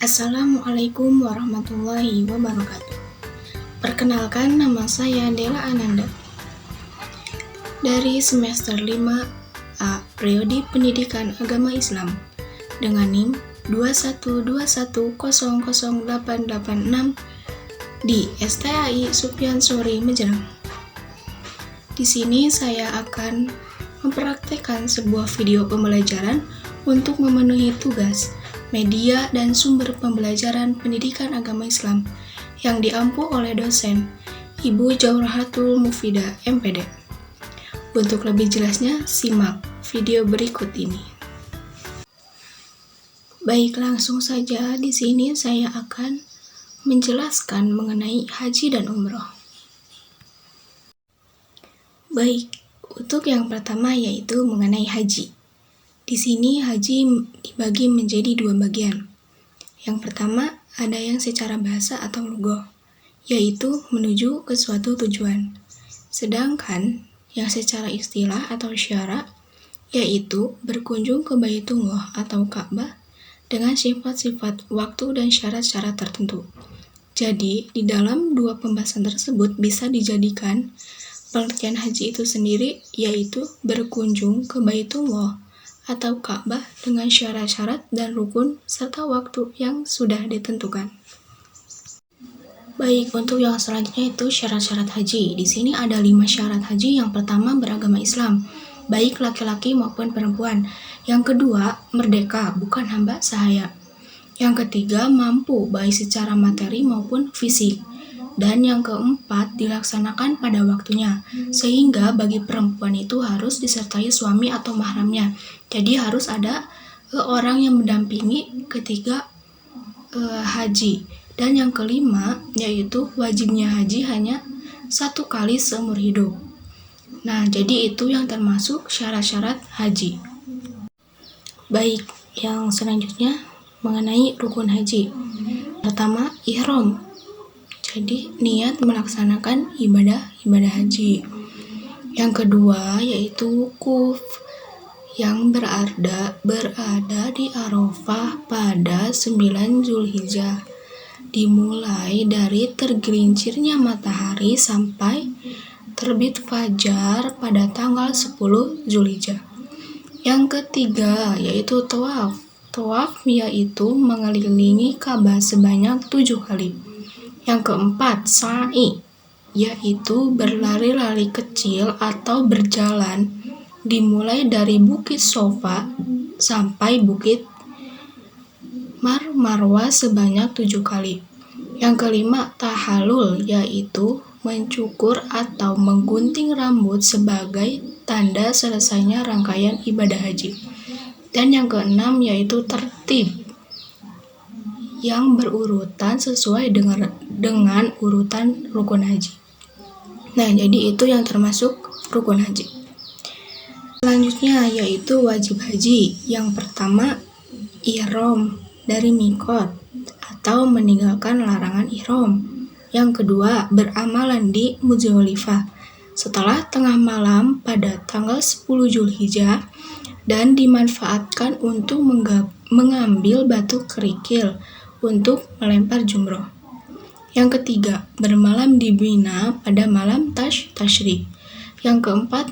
Assalamualaikum warahmatullahi wabarakatuh. Perkenalkan, nama saya Dela Ananda. Dari semester 5A Prodi Pendidikan Agama Islam dengan NIM 212100886 di STAI Sufyan Sori Magelang. Di sini saya akan mempraktekkan sebuah video pembelajaran untuk memenuhi tugas media dan sumber pembelajaran pendidikan agama Islam yang diampu oleh dosen Ibu Jaurahatul Mufidah MPD. Untuk lebih jelasnya, simak video berikut ini. Baik, langsung saja di sini saya akan menjelaskan mengenai haji dan umroh. Baik, untuk yang pertama yaitu mengenai haji. Di sini haji dibagi menjadi dua bagian. Yang pertama, ada yang secara bahasa atau lugah, yaitu menuju ke suatu tujuan. Sedangkan yang secara istilah atau syarak, yaitu berkunjung ke Baitullah atau Ka'bah dengan sifat-sifat waktu dan syarat-syarat tertentu. Jadi, di dalam dua pembahasan tersebut bisa dijadikan pengertian haji itu sendiri, yaitu berkunjung ke Baitullah atau Ka'bah dengan syarat-syarat dan rukun serta waktu yang sudah ditentukan. Baik, untuk yang selanjutnya itu syarat-syarat haji. Di sini ada 5 syarat haji. Yang pertama, beragama Islam, baik laki-laki maupun perempuan. Yang kedua, merdeka, bukan hamba sahaya. Yang ketiga, mampu baik secara materi maupun fisik. Dan yang keempat, dilaksanakan pada waktunya, sehingga bagi perempuan itu harus disertai suami atau mahramnya. Jadi harus ada orang yang mendampingi ketika haji. Dan yang kelima, yaitu wajibnya haji hanya 1 kali seumur hidup. Nah, jadi itu yang termasuk syarat-syarat haji. Baik, yang selanjutnya mengenai rukun haji. Pertama, ihram. Jadi niat melaksanakan ibadah haji. Yang kedua yaitu wukuf, yang berada di Arafah pada 9 Zulhijjah, dimulai dari tergelincirnya matahari sampai terbit fajar pada tanggal 10 Zulhijjah. Yang ketiga yaitu tawaf. Tawaf yaitu mengelilingi Ka'bah sebanyak 7 kali. Yang keempat, sa'i, yaitu berlari-lari kecil atau berjalan dimulai dari Bukit Sofa sampai Bukit Marwah sebanyak 7 kali. Yang kelima, tahallul, yaitu mencukur atau menggunting rambut sebagai tanda selesainya rangkaian ibadah haji. Dan yang keenam yaitu tertib, yang berurutan sesuai dengan urutan rukun haji. Nah, jadi itu yang termasuk rukun haji. Selanjutnya yaitu wajib haji. Yang pertama, ihram dari mikot atau meninggalkan larangan ihram. Yang kedua, beramalan di Muzdalifah setelah tengah malam pada tanggal 10 Zulhijjah dan dimanfaatkan untuk mengambil batu kerikil untuk melempar jumroh. Yang ketiga, bermalam di Mina pada malam tasyrik. Yang keempat,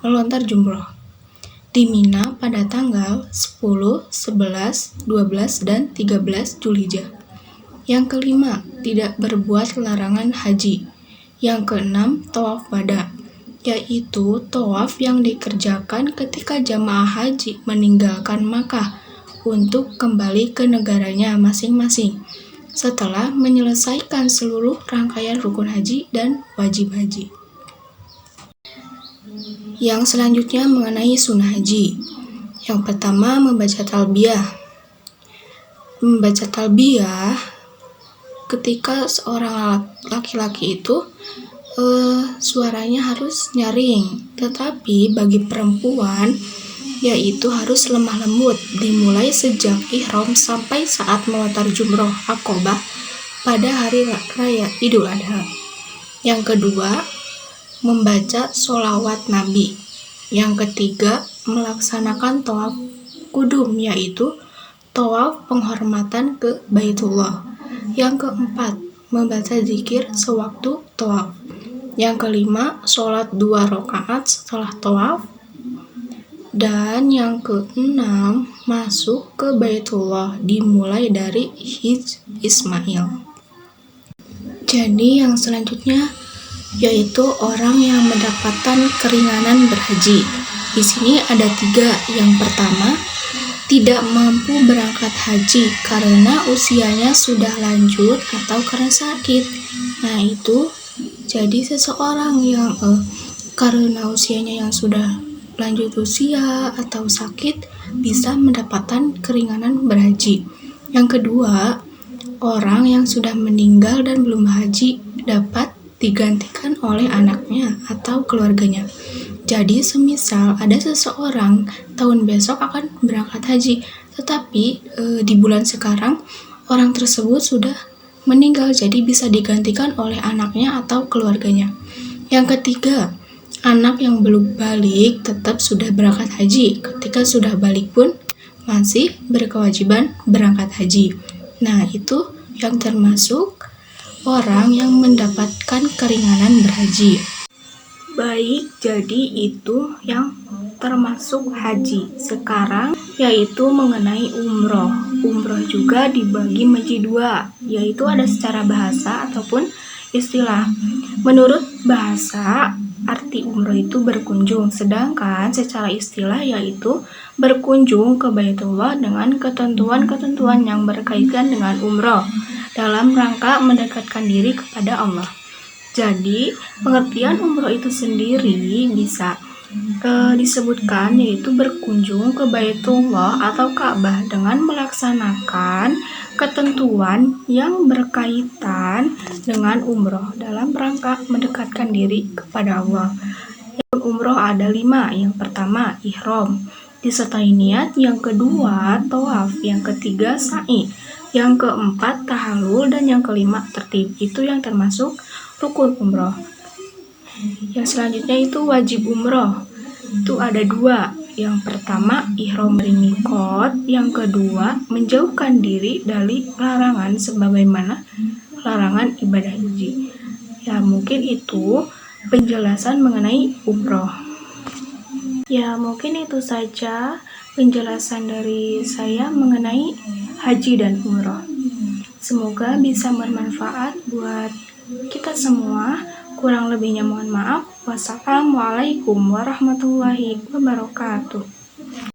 melontar jumroh di Mina pada tanggal 10, 11, 12, dan 13 Zulhijjah. Yang kelima, tidak berbuat larangan haji. Yang keenam, tawaf wada, yaitu tawaf yang dikerjakan ketika jamaah haji meninggalkan Makkah untuk kembali ke negaranya masing-masing setelah menyelesaikan seluruh rangkaian rukun haji dan wajib haji. Yang selanjutnya mengenai sunnah haji. Yang pertama, membaca talbiyah. Membaca talbiyah ketika seorang laki-laki itu suaranya harus nyaring, tetapi bagi perempuan yaitu harus lemah lembut, dimulai sejak ihram sampai saat melontar jumroh Aqobah pada hari raya Idul Adha. Yang kedua, membaca sholawat Nabi. Yang ketiga, melaksanakan tawaf kudum, yaitu tawaf penghormatan ke Baitullah. Yang keempat, membaca zikir sewaktu tawaf. Yang kelima, sholat 2 rakaat setelah tawaf. Dan yang keenam, masuk ke Baitullah dimulai dari Hijr Ismail. Jadi yang selanjutnya yaitu orang yang mendapatkan keringanan berhaji. Di sini ada 3. Yang pertama, tidak mampu berangkat haji karena usianya sudah lanjut atau karena sakit. Nah, itu jadi seseorang yang karena usianya yang sudah lanjut usia atau sakit bisa mendapatkan keringanan berhaji. Yang kedua, orang yang sudah meninggal dan belum haji dapat digantikan oleh anaknya atau keluarganya. Jadi semisal ada seseorang tahun besok akan berangkat haji, tetapi di bulan sekarang orang tersebut sudah meninggal, jadi bisa digantikan oleh anaknya atau keluarganya. Yang ketiga, anak yang belum balik tetap sudah berangkat haji. Ketika sudah balik pun masih berkewajiban berangkat haji. Nah, itu yang termasuk orang yang mendapatkan keringanan berhaji. Baik, jadi itu yang termasuk haji. Sekarang yaitu mengenai umroh. Umroh juga dibagi menjadi 2, yaitu ada secara bahasa ataupun istilah. Menurut bahasa, arti umroh itu berkunjung, sedangkan secara istilah yaitu berkunjung ke Baitullah dengan ketentuan-ketentuan yang berkaitan dengan umroh dalam rangka mendekatkan diri kepada Allah. Jadi, pengertian umroh itu sendiri bisa disebutkan yaitu berkunjung ke Baitullah atau Ka'bah dengan melaksanakan ketentuan yang berkaitan dengan umroh dalam rangka mendekatkan diri kepada Allah. Umroh ada 5. Yang pertama, ihram, disertai niat. Yang kedua, tawaf. Yang ketiga, sa'i. Yang keempat, tahallul. Dan yang kelima, tertib. Itu yang termasuk rukun umroh. Yang selanjutnya itu wajib umroh. Itu ada 2. Yang pertama, ihram dari miqat. Yang kedua, menjauhkan diri dari larangan sebagaimana larangan ibadah haji. Ya, mungkin itu penjelasan mengenai umroh. Ya, mungkin itu saja penjelasan dari saya mengenai haji dan umroh. Semoga bisa bermanfaat buat kita semua. Kurang lebihnya mohon maaf. Wassalamualaikum warahmatullahi wabarakatuh.